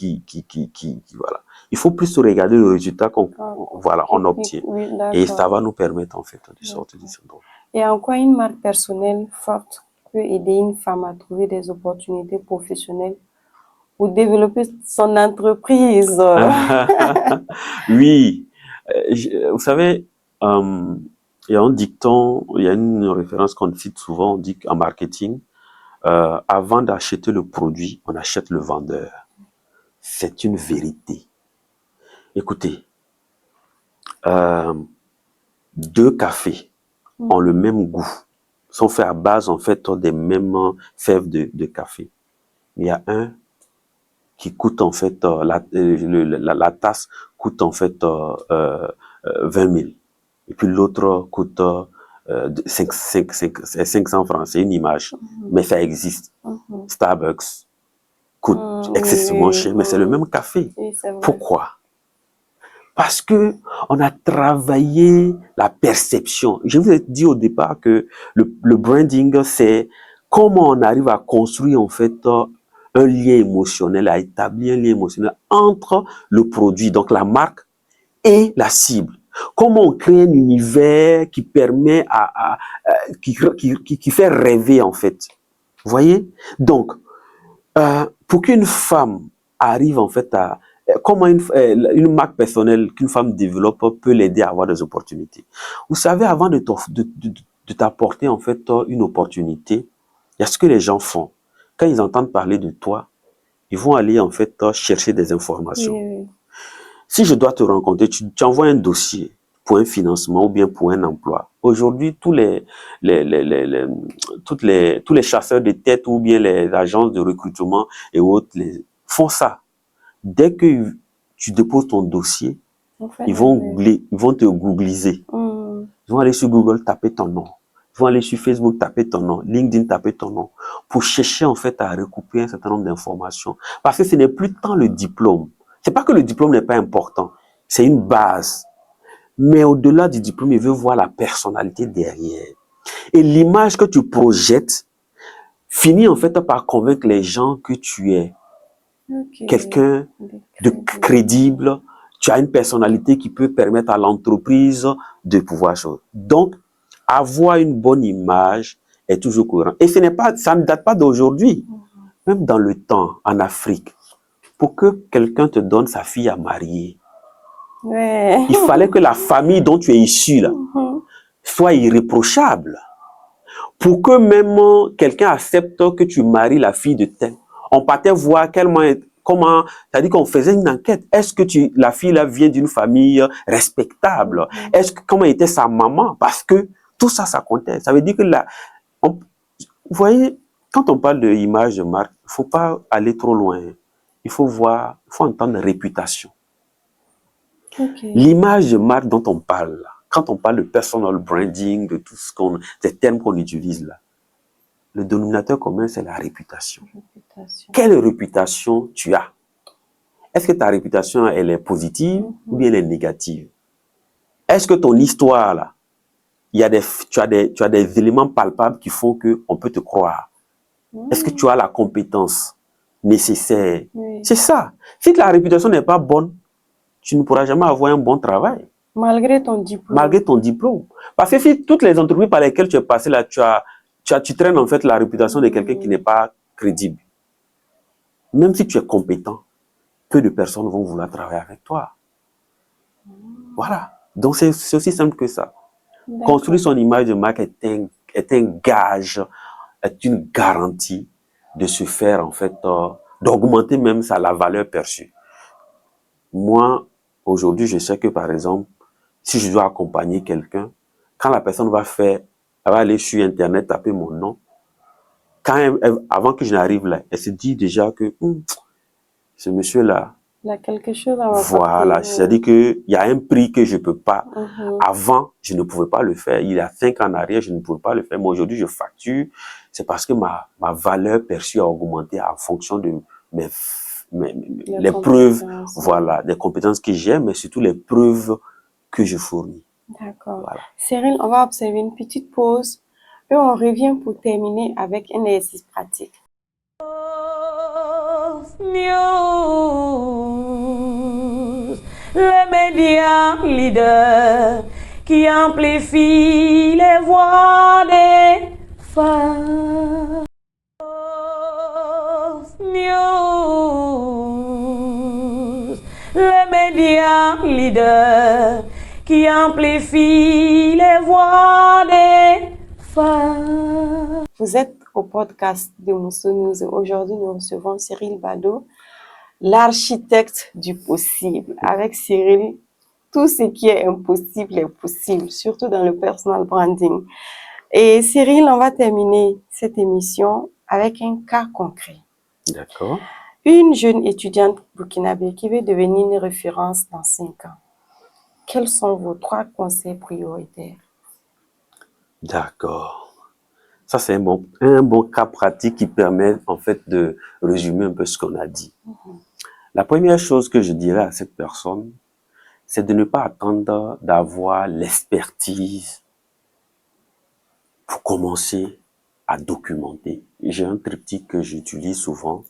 voilà. Il faut plus regarder le résultat qu'on voilà, on Ok, obtient. oui, Et ça d'accord. va nous permettre, en fait, de sortir du syndrome. Et en quoi une marque personnelle forte peut aider une femme à trouver des opportunités professionnelles pour développer son entreprise? Oui, vous savez, il y a un dicton, il y a une référence qu'on cite souvent, on dit qu'en marketing, avant d'acheter le produit, on achète le vendeur. C'est une vérité. Écoutez, euh, deux cafés ont le même goût, sont faits à base en fait des mêmes fèves de café. Mais il y a un qui coûte en fait, la tasse coûte en fait 20 000. Et puis l'autre coûte 500 francs. C'est une image, mais ça existe. Starbucks coûte excessivement cher, mais c'est le même café. Oui, c'est vrai. Pourquoi? Parce que on a travaillé la perception. Je vous ai dit au départ que le branding, c'est comment on arrive à construire en fait un lien émotionnel, à établir un lien émotionnel entre le produit, donc la marque, et la cible. Comment on crée un univers qui permet qui fait rêver en fait. Vous voyez? Donc, pour qu'une femme arrive en fait à comment une marque personnelle qu'une femme développe peut l'aider à avoir des opportunités. Vous savez, avant de t'apporter en fait une opportunité, il y a ce que les gens font. Quand ils entendent parler de toi, ils vont aller en fait chercher des informations. Oui. Si je dois te rencontrer, tu envoies un dossier pour un financement ou bien pour un emploi. Aujourd'hui, tous les chasseurs de tête ou bien les agences de recrutement et autres font ça. Dès que tu déposes ton dossier, ils vont te googliser. Ils vont aller sur Google, taper ton nom. Ils vont aller sur Facebook, taper ton nom. LinkedIn, taper ton nom. Pour chercher en fait à recouper un certain nombre d'informations. Parce que ce n'est plus tant le diplôme. C'est pas que le diplôme n'est pas important. C'est une base. Mais au-delà du diplôme, il veut voir la personnalité derrière. Et l'image que tu projettes finit en fait par convaincre les gens que tu es quelqu'un de crédible. Tu as une personnalité qui peut permettre à l'entreprise de pouvoir changer. Donc, avoir une bonne image est toujours courant. Et ça ne date pas d'aujourd'hui. Même dans le temps, en Afrique, pour que quelqu'un te donne sa fille à marier, il fallait que la famille dont tu es issu là, soit irréprochable. Pour que même quelqu'un accepte que tu maries la fille de tel, on partait voir comment, c'est-à-dire qu'on faisait une enquête. Est-ce que la fille là vient d'une famille respectable? Comment était sa maman? Parce que tout ça, ça comptait. Ça veut dire que vous voyez, quand on parle de image de marque, il ne faut pas aller trop loin. Il faut entendre réputation. L'image de marque dont on parle là, quand on parle de personal branding, de tout ces termes qu'on utilise là, le dénominateur commun, c'est la réputation. Quelle réputation tu as? Est-ce que ta réputation, elle est positive ou bien elle est négative? Est-ce que ton histoire, là, tu as des éléments palpables qui font qu'on peut te croire? Est-ce que tu as la compétence nécessaire? C'est ça. Si ta réputation n'est pas bonne, tu ne pourras jamais avoir un bon travail. Malgré ton diplôme. Malgré ton diplôme. Parce que si toutes les entreprises par lesquelles tu es passé là, tu traînes en fait la réputation de quelqu'un qui n'est pas crédible. Même si tu es compétent, peu de personnes vont vouloir travailler avec toi. Voilà. Donc c'est aussi simple que ça. Construire son image de marque est un gage, est une garantie de se faire en fait, d'augmenter même la valeur perçue. Moi, aujourd'hui, je sais que par exemple, si je dois accompagner quelqu'un, quand la personne elle va aller sur Internet, taper mon nom, avant que je n'arrive là, elle se dit déjà que ce monsieur-là, il y a quelque chose à voilà, c'est-à-dire qu'il y a un prix que je ne peux pas. Avant, je ne pouvais pas le faire. Il y a 5 ans en arrière, je ne pouvais pas le faire. Mais aujourd'hui, je facture. C'est parce que ma valeur perçue a augmenté en fonction de les preuves, voilà, des compétences que j'ai, mais surtout les preuves que je fournis. D'accord. Voilà. Cyril, on va observer une petite pause et on revient pour terminer avec un exercice pratique. médias leaders qui amplifient les voix des femmes. News, les médias leaders qui amplifient les voix des femmes. Vous êtes au podcast de Mousso News. Aujourd'hui, nous recevons Cyril Bado, l'architecte du possible. Avec Cyril, tout ce qui est impossible est possible, surtout dans le personal branding. Et Cyril, on va terminer cette émission avec un cas concret. D'accord. Une jeune étudiante burkinabé qui veut devenir une référence dans 5 ans. Quels sont vos 3 conseils prioritaires? D'accord. Ça, c'est un bon cas pratique qui permet en fait de résumer un peu ce qu'on a dit. La première chose que je dirais à cette personne, c'est de ne pas attendre d'avoir l'expertise pour commencer à documenter. J'ai un triptyque que j'utilise souvent,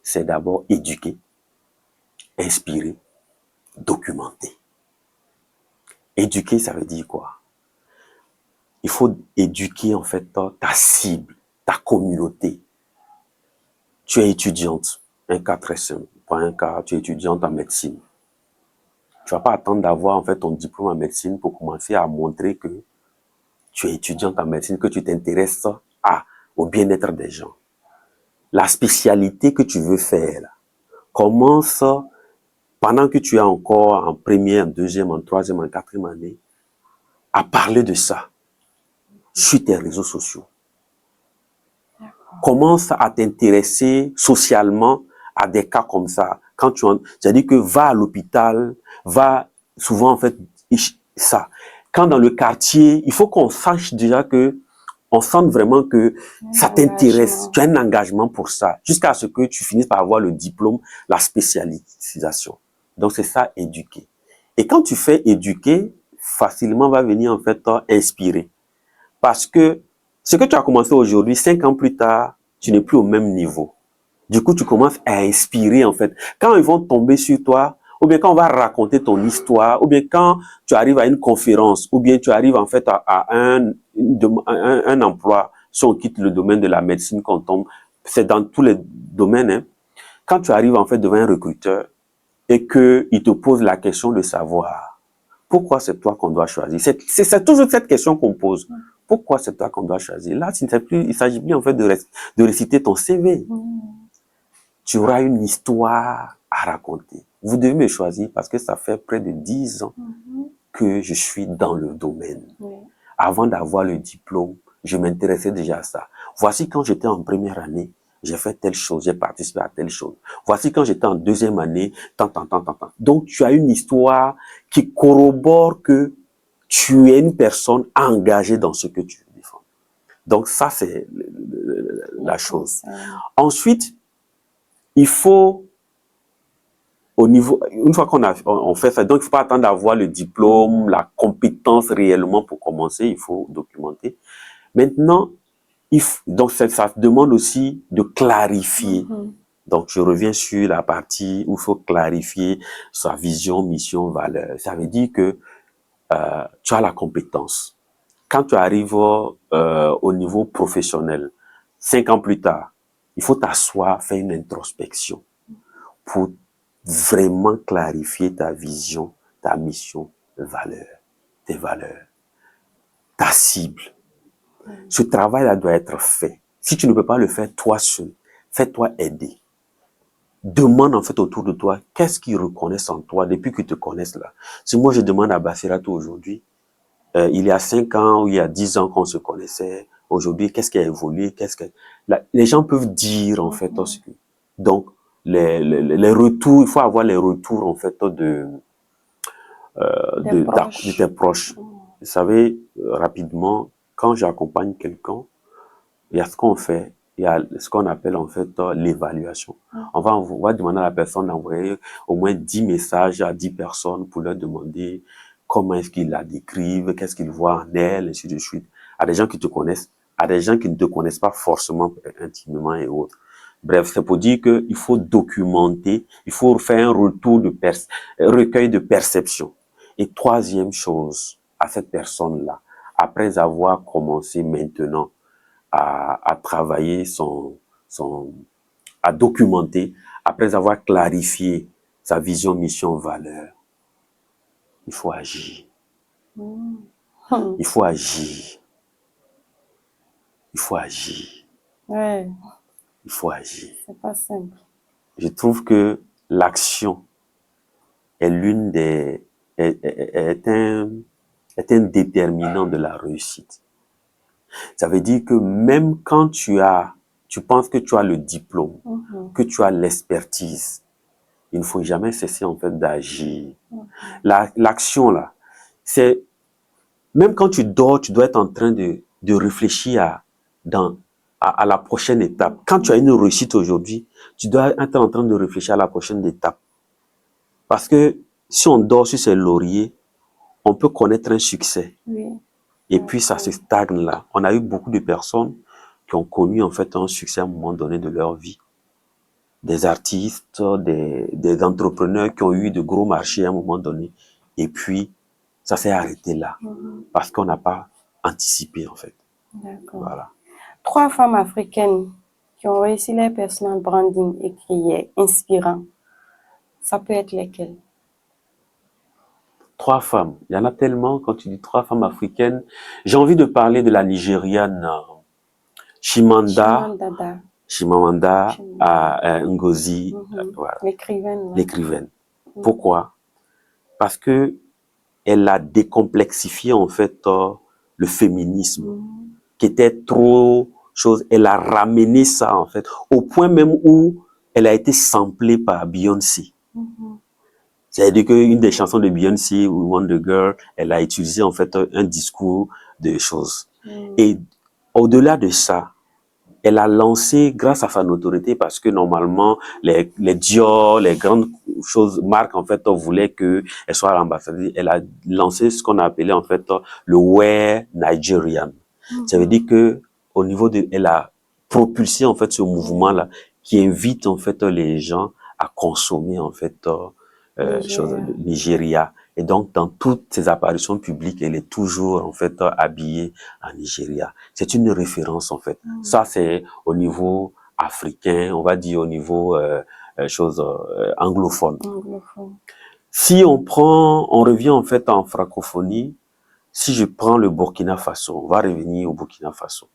c'est d'abord éduquer, inspirer, documenter. Éduquer, ça veut dire quoi? Il faut éduquer en fait ta cible, ta communauté. Tu es étudiante, un cas très simple. Pas un cas, tu es étudiante en médecine. Tu vas pas attendre d'avoir en fait ton diplôme en médecine pour commencer à montrer que tu es étudiante en médecine, que tu t'intéresses au bien-être des gens. La spécialité que tu veux faire, commence pendant que tu es encore en première, en deuxième, en troisième, en quatrième année, à parler de ça sur tes réseaux sociaux. Commence à t'intéresser socialement à des cas comme ça. C'est-à-dire que va à l'hôpital, va souvent en fait ça. Quand dans le quartier, il faut qu'on sache déjà que on sente vraiment que ça t'intéresse. Tu as un engagement pour ça, jusqu'à ce que tu finisses par avoir le diplôme, la spécialisation. Donc c'est ça, éduquer. Et quand tu fais éduquer, facilement va venir en fait inspirer. Parce que ce que tu as commencé aujourd'hui, 5 ans plus tard, tu n'es plus au même niveau. Du coup, tu commences à inspirer en fait. Quand ils vont tomber sur toi, ou bien quand on va raconter ton histoire, ou bien quand tu arrives à une conférence, ou bien tu arrives en fait à un emploi, si on quitte le domaine de la médecine, qu'on tombe, c'est dans tous les domaines. Hein. Quand tu arrives en fait devant un recruteur et qu'il te pose la question de savoir pourquoi c'est toi qu'on doit choisir. C'est toujours cette question qu'on pose. Pourquoi c'est toi qu'on doit choisir? Là, il s'agit plus en fait de réciter ton CV. Tu auras une histoire à raconter. Vous devez me choisir parce que ça fait près de 10 ans que je suis dans le domaine. Avant d'avoir le diplôme, je m'intéressais déjà à ça. Voici quand j'étais en première année, j'ai fait telle chose, j'ai participé à telle chose. Voici quand j'étais en deuxième année, tant. Donc, tu as une histoire qui corrobore que tu es une personne engagée dans ce que tu défends. Donc, ça, c'est la chose. Ensuite, il faut, une fois on fait ça, donc il ne faut pas attendre d'avoir le diplôme, la compétence réellement pour commencer, il faut documenter. Maintenant, donc ça demande aussi de clarifier. Donc, je reviens sur la partie où il faut clarifier sa vision, mission, valeur. Ça veut dire que tu as la compétence. Quand tu arrives au niveau professionnel, 5 ans plus tard, il faut t'asseoir, faire une introspection pour vraiment clarifier ta vision, ta mission, tes valeurs, ta cible. Ce travail-là doit être fait. Si tu ne peux pas le faire toi seul, fais-toi aider. Demande en fait autour de toi, qu'est-ce qu'ils reconnaissent en toi depuis qu'ils te connaissent là. Si moi je demande à Bassiratou aujourd'hui, il y a 5 ans ou il y a 10 ans qu'on se connaissait, aujourd'hui, qu'est-ce qui a évolué, les gens peuvent dire en fait aussi. Donc, les retours, il faut avoir les retours en fait de tes proches. Vous savez, rapidement, quand j'accompagne quelqu'un, il y a ce qu'on fait, il y a ce qu'on appelle en fait l'évaluation. On va demander à la personne d'envoyer au moins 10 messages à 10 personnes pour leur demander comment est-ce qu'ils la décrivent, qu'est-ce qu'ils voient en elle, ainsi de suite. À des gens qui te connaissent, à des gens qui ne te connaissent pas forcément intimement et autres. Bref, c'est pour dire qu'il faut documenter, il faut faire un recueil de perception. Et troisième chose, à cette personne-là, après avoir commencé maintenant à travailler à documenter, après avoir clarifié sa vision, mission, valeur, il faut agir. Il faut agir. Il faut agir. Ouais, Il faut agir. c'est pas simple. Je trouve que l'action est l'une des est un déterminant de la réussite. Ça veut dire que même quand tu penses que tu as le diplôme, que tu as l'expertise, il ne faut jamais cesser en fait d'agir. L'action là, c'est même quand tu dors, tu dois être en train de réfléchir à la prochaine étape. Quand tu as une réussite aujourd'hui, tu dois être en train de réfléchir à la prochaine étape. Parce que si on dort sur ses lauriers, on peut connaître un succès. Oui. Et puis ça se stagne là. On a eu beaucoup de personnes qui ont connu en fait un succès à un moment donné de leur vie. Des artistes, des entrepreneurs qui ont eu de gros marchés à un moment donné. Et puis, ça s'est arrêté là. Parce qu'on n'a pas anticipé en fait. D'accord. Voilà. 3 femmes africaines qui ont réussi leur personal branding et qui est inspirant. Ça peut être lesquelles? 3 femmes. Il y en a tellement quand tu dis 3 femmes africaines. J'ai envie de parler de la Nigériane Chimamanda Ngozi. Voilà. L'écrivaine. L'écrivaine. Pourquoi? Parce que elle a décomplexifié en fait le féminisme qui était trop chose. Elle a ramené ça en fait au point même où elle a été samplée par Beyoncé. C'est-à-dire qu'une des chansons de Beyoncé ou Wonder Girl, elle a utilisé en fait un discours de choses. Et au-delà de ça, elle a lancé, grâce à sa notoriété, parce que normalement, les Dior, les grandes choses, marques, en fait, voulaient qu'elle soit l'ambassadrice. Elle a lancé ce qu'on a appelé, en fait, le Wear Nigerian. Ça veut dire que, au niveau de, elle a propulsé, en fait, ce mouvement-là, qui invite, en fait, les gens à consommer, en fait, Nigeria. Et donc, dans toutes ses apparitions publiques, elle est toujours, en fait, habillée en Nigeria. C'est une référence, en fait. Ça, c'est au niveau africain, on va dire au niveau anglophone. Si on revient, en fait, en francophonie, si je prends le Burkina Faso, on va revenir au Burkina Faso.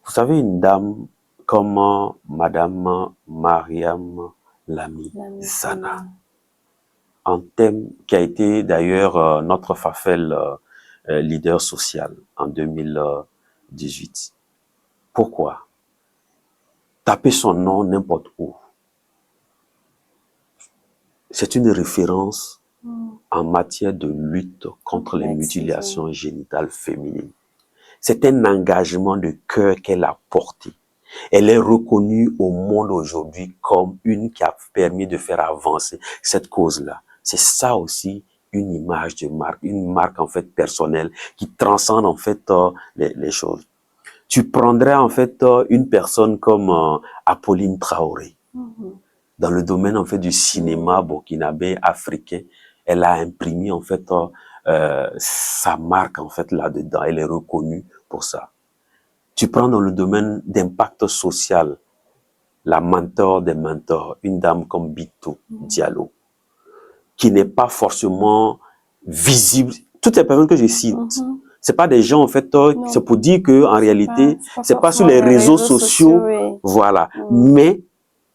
Vous savez, une dame comme Madame Mariam Lami Zana, un thème qui a été d'ailleurs notre Fafel leader social en 2018. Pourquoi? Tapez son nom n'importe où. C'est une référence en matière de lutte contre les mutilations génitales féminines. C'est un engagement de cœur qu'elle a porté. Elle est reconnue au monde aujourd'hui comme une qui a permis de faire avancer cette cause-là. C'est ça aussi une image de marque, une marque en fait personnelle qui transcende en fait les choses. Tu prendrais en fait une personne comme Apolline Traoré. Dans le domaine en fait du cinéma burkinabé africain, elle a imprimé en fait sa marque en fait là-dedans. Elle est reconnue pour ça. Tu prends dans le domaine d'impact social, la mentor des mentors, une dame comme Bintou Diallo, qui n'est pas forcément visible. Toutes les personnes que je cite, c'est pas des gens en fait, c'est pour dire que en réalité, c'est pas sur les réseaux sociaux, voilà. Mais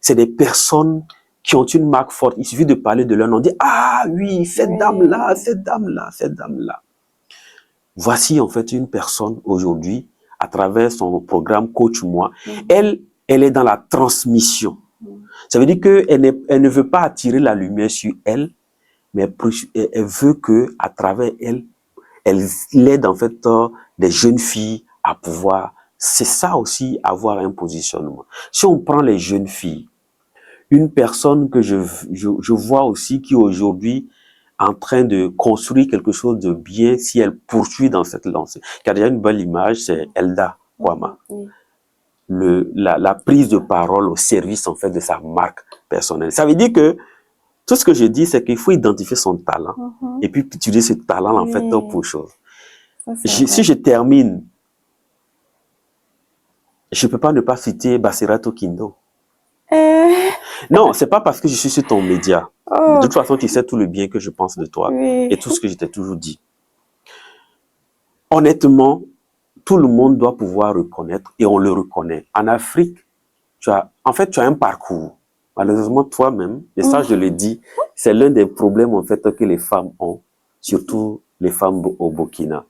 c'est des personnes qui ont une marque forte. Il suffit de parler de leur nom, on dit ah oui, cette dame-là, cette dame-là, cette dame-là. Voici en fait une personne aujourd'hui, à travers son programme Coach Moi, elle est dans la transmission. Ça veut dire qu'elle ne veut pas attirer la lumière sur elle, mais elle veut que à travers elle aide en fait des jeunes filles à pouvoir. C'est ça aussi, avoir un positionnement. Si on prend les jeunes filles, une personne que je vois aussi qui aujourd'hui en train de construire quelque chose de bien, si elle poursuit dans cette lancée. Qui a déjà une belle image, c'est Elda Kwama. La prise de parole au service en fait de sa marque personnelle. Ça veut dire que Tout ce que je dis, c'est qu'il faut identifier son talent et puis utiliser ce talent, en fait, Oui. pour chose. Ça, c'est Si vrai. je termine, je peux pas ne pas citer Basirato Kindo. Non, c'est pas parce que je suis sur ton média. De Oh, toute façon, tu sais tout le bien que je pense de toi et oui. tout ce que je t'ai toujours dit. Honnêtement, tout le monde doit pouvoir reconnaître et on le reconnaît. En Afrique, tu as un parcours. Malheureusement, toi-même, et ça, je le dis, c'est l'un des problèmes, en fait, que les femmes ont, surtout les femmes au Burkina.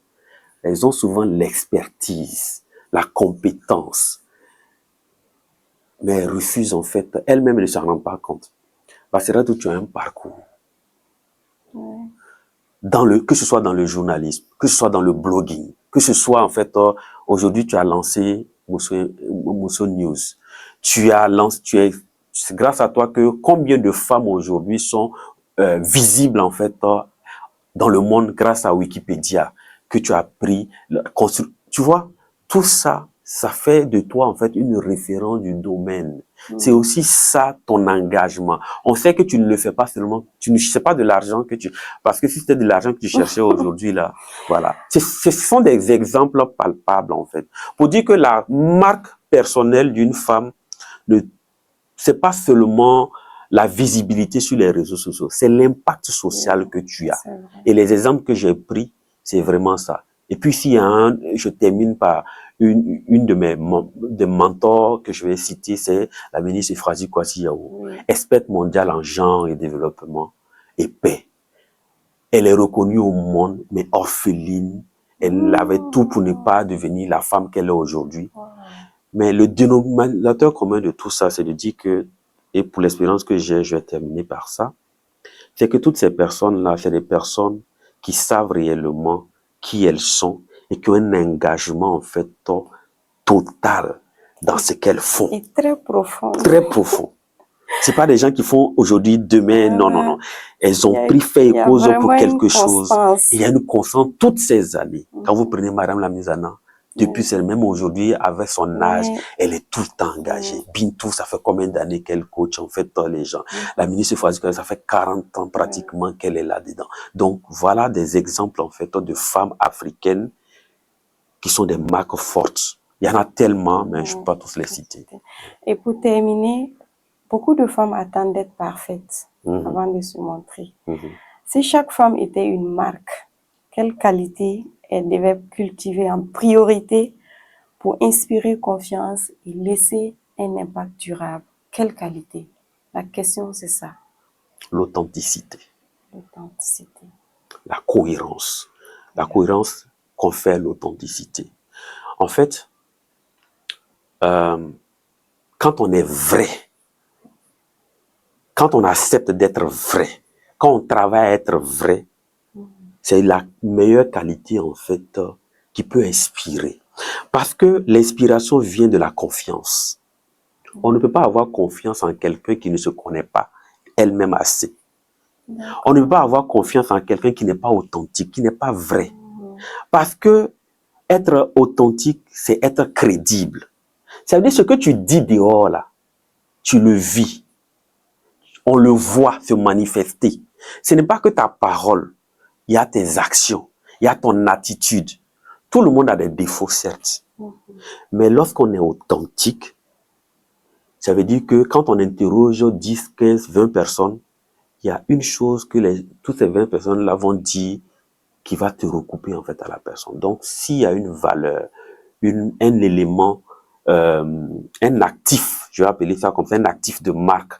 Elles ont souvent l'expertise, la compétence, mais elles refusent, en fait, elles-mêmes ne s'en rendent pas compte. Parce que là, tu as un parcours. Ouais. Que ce soit dans le journalisme, que ce soit dans le blogging, que ce soit, en fait, aujourd'hui, tu as lancé Mousso News. C'est grâce à toi que combien de femmes aujourd'hui sont visibles, en fait, dans le monde grâce à Wikipédia, que tu as pris, tu vois, tout ça, ça fait de toi, en fait, une référence du domaine. C'est aussi ça, ton engagement. On sait que tu ne le fais pas seulement, tu ne sais pas de l'argent parce que si c'était de l'argent que tu cherchais aujourd'hui, là, voilà. Ce sont des exemples palpables, en fait. Pour dire que la marque personnelle d'une femme, c'est pas seulement la visibilité sur les réseaux sociaux, c'est l'impact social que tu as. Et les exemples que j'ai pris, c'est vraiment ça. Et puis s'il y a je termine par une de mes mentors que je vais citer, c'est la ministre Euphrasie Kwasi-Yawo, experte mondiale en genre et développement et paix. Elle est reconnue au monde, mais orpheline. Elle avait tout pour ne pas devenir la femme qu'elle est aujourd'hui. Mais le dénominateur commun de tout ça, c'est de dire que, et pour l'expérience que j'ai, je vais terminer par ça, c'est que toutes ces personnes-là, c'est des personnes qui savent réellement qui elles sont et qui ont un engagement, en fait, total dans ce qu'elles font. Et très profond. Très profond. C'est pas des gens qui font aujourd'hui, demain, non, non, non. Elles ont pris fait et cause pour quelque chose. Il y a une constance toutes ces années. Quand vous prenez Madame Lamizana, depuis même aujourd'hui, avec son âge, elle est tout le temps engagée. Bintou, ça fait combien d'années qu'elle coach, en fait, les gens. La ministre Fouazi, ça fait 40 ans pratiquement qu'elle est là-dedans. Donc, voilà des exemples, en fait, de femmes africaines qui sont des marques fortes. Il y en a tellement, mais je ne peux pas tous les citer. Et pour terminer, beaucoup de femmes attendent d'être parfaites avant de se montrer. Si chaque femme était une marque, quelle qualité elle devait cultiver en priorité pour inspirer confiance et laisser un impact durable? Quelle qualité? La question, c'est ça. L'authenticité. L'authenticité. La cohérence. La cohérence confère l'authenticité. En fait, quand on est vrai, quand on accepte d'être vrai, quand on travaille à être vrai, c'est la meilleure qualité, en fait, qui peut inspirer. Parce que l'inspiration vient de la confiance. On ne peut pas avoir confiance en quelqu'un qui ne se connaît pas elle-même assez. On ne peut pas avoir confiance en quelqu'un qui n'est pas authentique, qui n'est pas vrai. Parce que être authentique, c'est être crédible. Ça veut dire ce que tu dis dehors, là, tu le vis. On le voit se manifester. Ce n'est pas que ta parole, il y a tes actions, il y a ton attitude. Tout le monde a des défauts, certes. Mais lorsqu'on est authentique, ça veut dire que quand on interroge 10, 15, 20 personnes, il y a une chose que toutes ces 20 personnes-là vont dire qui va te recouper, en fait, à la personne. Donc, s'il y a une valeur, un élément, un actif, je vais appeler ça comme ça, un actif de marque,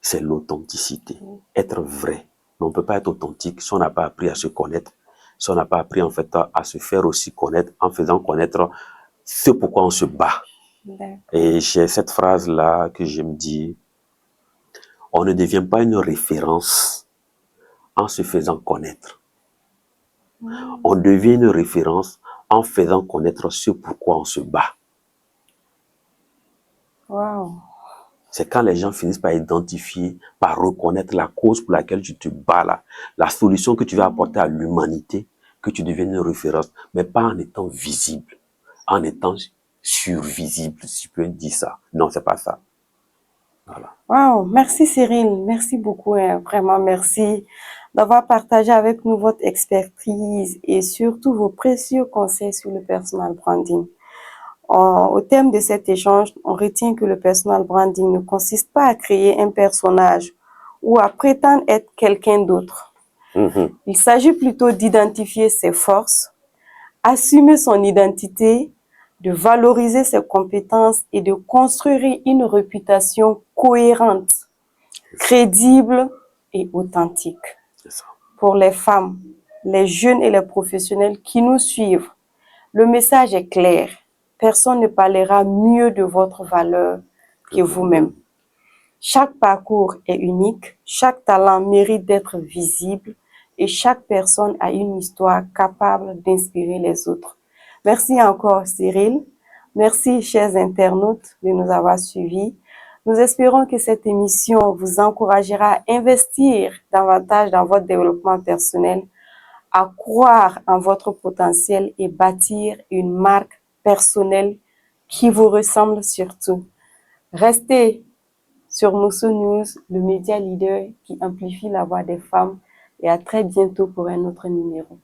c'est l'authenticité. Être vrai. Mais on ne peut pas être authentique si on n'a pas appris à se connaître, si on n'a pas appris, en fait, à se faire aussi connaître en faisant connaître ce pourquoi on se bat. Et j'ai cette phrase-là que je me dis, on ne devient pas une référence en se faisant connaître. On devient une référence en faisant connaître ce pourquoi on se bat. Wow. C'est quand les gens finissent par identifier, par reconnaître la cause pour laquelle tu te bats là, la solution que tu vas apporter à l'humanité, que tu deviennes une référence, mais pas en étant visible, en étant survisible, si je peux dire ça. Non, c'est pas ça. Voilà. Wow, merci Cyril, merci beaucoup, hein, vraiment merci d'avoir partagé avec nous votre expertise et surtout vos précieux conseils sur le personal branding. Au terme de cet échange, on retient que le personal branding ne consiste pas à créer un personnage ou à prétendre être quelqu'un d'autre. Il s'agit plutôt d'identifier ses forces, assumer son identité, de valoriser ses compétences et de construire une réputation cohérente, crédible et authentique. C'est ça. Pour les femmes, les jeunes et les professionnels qui nous suivent, le message est clair. Personne ne parlera mieux de votre valeur que vous-même. Chaque parcours est unique, chaque talent mérite d'être visible et chaque personne a une histoire capable d'inspirer les autres. Merci encore Cyril. Merci chers internautes de nous avoir suivis. Nous espérons que cette émission vous encouragera à investir davantage dans votre développement personnel, à croire en votre potentiel et bâtir une marque personnelle qui vous ressemble surtout. Restez sur Mousso News, le média leader qui amplifie la voix des femmes, et à très bientôt pour un autre numéro.